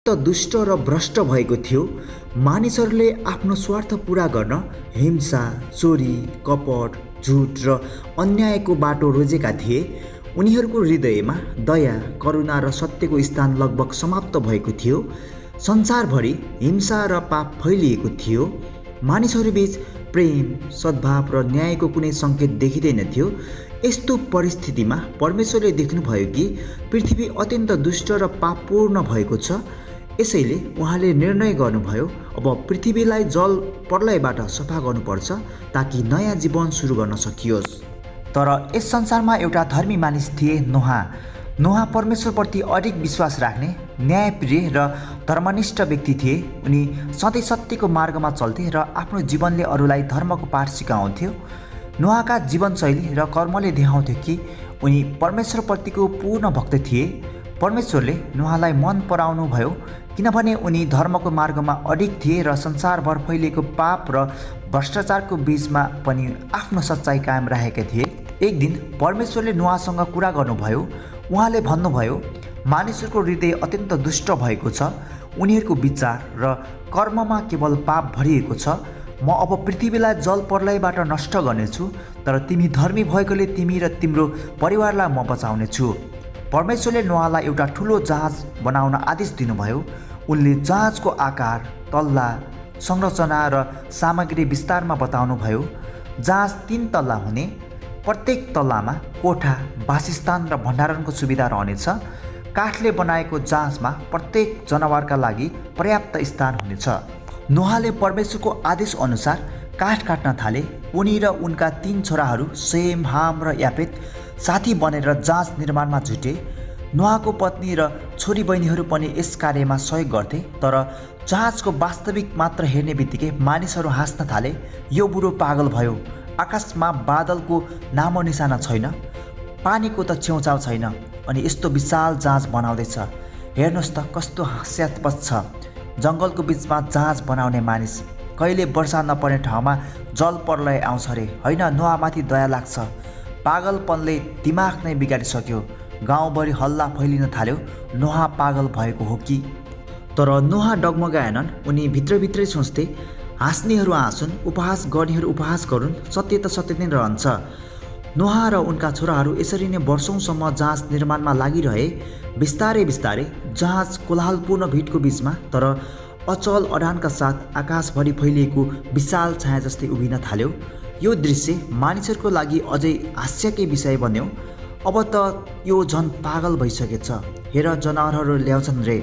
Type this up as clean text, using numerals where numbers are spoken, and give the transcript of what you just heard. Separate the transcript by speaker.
Speaker 1: त दुष्ट र भ्रष्ट भएको थियो। मानिसहरूले आफ्नो स्वार्थ पूरा गर्न हिंसा, चोरी, कपट, झुट र अन्यायको बाटो रोजेका थिए। उनीहरूको हृदयमा दया, करुणा र सत्यको स्थान लगभग समाप्त भएको थियो। संसारभरि हिंसा र पाप फैलिएको थियो। मानिसहरूबीच प्रेम, सद्भाव र न्यायको कुनै सङ्केत देखिँदैन थियो। यस्तो परिस्थितिमा परमेश्वरले देख्नुभयो कि पृथ्वी अत्यन्त दुष्ट र पापपूर्ण भएको छ। यसैले उहाँले निर्णय गर्नुभयो, अब पृथ्वीलाई जल प्रलयबाट सफा गर्नुपर्छ ताकि नयाँ जीवन सुरु गर्न सकियोस्। तर यस संसारमा एउटा धर्मी मानिस थिए, नोहा परमेश्वरप्रति अडिग विश्वास राख्ने, न्यायप्रिय र धर्मनिष्ठ व्यक्ति थिए। उनी सधैँ सत्यको मार्गमा चल्थे र आफ्नो जीवनले अरूलाई धर्मको पाठ सिकाउँथ्यो। नोहाका जीवनशैली र कर्मले देखाउँथ्यो कि उनी परमेश्वरप्रतिको पूर्ण भक्त थिए। परमेश्वरले नोहालाई मन पराउनु भयो किनभने उनी धर्मको मार्गमा अडिग थिए र संसारभर फैलिएको पाप र भ्रष्टाचारको बीचमा पनि आफ्नो सच्चाइ कायम राखेका थिए। एक दिन परमेश्वरले नोहासँग कुरा गर्नुभयो। उहाँले भन्नुभयो, मानिसहरूको हृदय अत्यन्त दुष्ट भएको छ। उनीहरूको विचार र कर्ममा केवल पाप भरिएको छ। म अब पृथ्वीलाई जल प्रलयबाट नष्ट गर्नेछु, तर तिमी धर्मी भएकोले तिमी र तिम्रो परिवारलाई म बचाउनेछु। परमेश्वरले नोहालाई एउटा ठुलो जहाज बनाउन आदेश दिनुभयो। उनले जहाजको आकार, तल्ला, संरचना र सामग्री विस्तारमा बताउनुभयो। जहाज 3 तल्ला हुने, प्रत्येक तल्लामा कोठा, वासस्थान र भण्डारणको सुविधा रहनेछ। काठले बनाएको जहाजमा प्रत्येक जनावरका लागि पर्याप्त स्थान हुनेछ। नोहाले परमेश्वरको आदेश अनुसार काठ काट्न थाले। उनी र उनका 3 छोराहरू सेम, हाम र यापेत साथी बनेर जहाज निर्माणमा जुटे। नोहाको पत्नी र छोरी बहिनीहरू पनि यस कार्यमा सहयोग गर्थे। तर जहाजको वास्तविक मात्र हेर्ने बित्तिकै मानिसहरू हाँस्न थाले, यो बुढो पागल भयो। आकाशमा बादलको नामो निशाना छैन, पानीको त छेउछाउ छैन, अनि यस्तो विशाल जहाज बनाउँदैछ। हेर्नुहोस् त कस्तो हास्यास्पद छ। जङ्गलको बिचमा जहाज बनाउने मानिस। कहिले वर्षा नपर्ने ठाउँमा जल प्रलय आउँछ रे, होइन? नोहामाथि दया लाग्छ। पागलपनले दिमाग नै बिगारिसक्यो। गाउँभरि हल्ला फैलिन थाल्यो, नोहा पागल भएको हो कि? तर नोहा डगमगाएनन्। उनी भित्रभित्रै सोच्थे, हाँस्नेहरू हाँसुन्, उपहास गर्नेहरू उपहास गरून्, सत्य त सत्य नै रहन्छ। नोहा र उनका छोराहरू यसरी नै वर्षौँसम्म जहाज निर्माणमा लागिरहे। बिस्तारै बिस्तारै जहाज कोलाहलपूर्ण भिडको बिचमा तर अचल अडानका साथ आकाशभरि फैलिएको विशाल छाया जस्तै उभिन थाल्यो। यो दृश्य मानिसहरूको लागि अझै हास्यकै विषय बन्यो। अब त यो झन् पागल भइसकेछ। हेर, जनावरहरू ल्याउँछन् रे।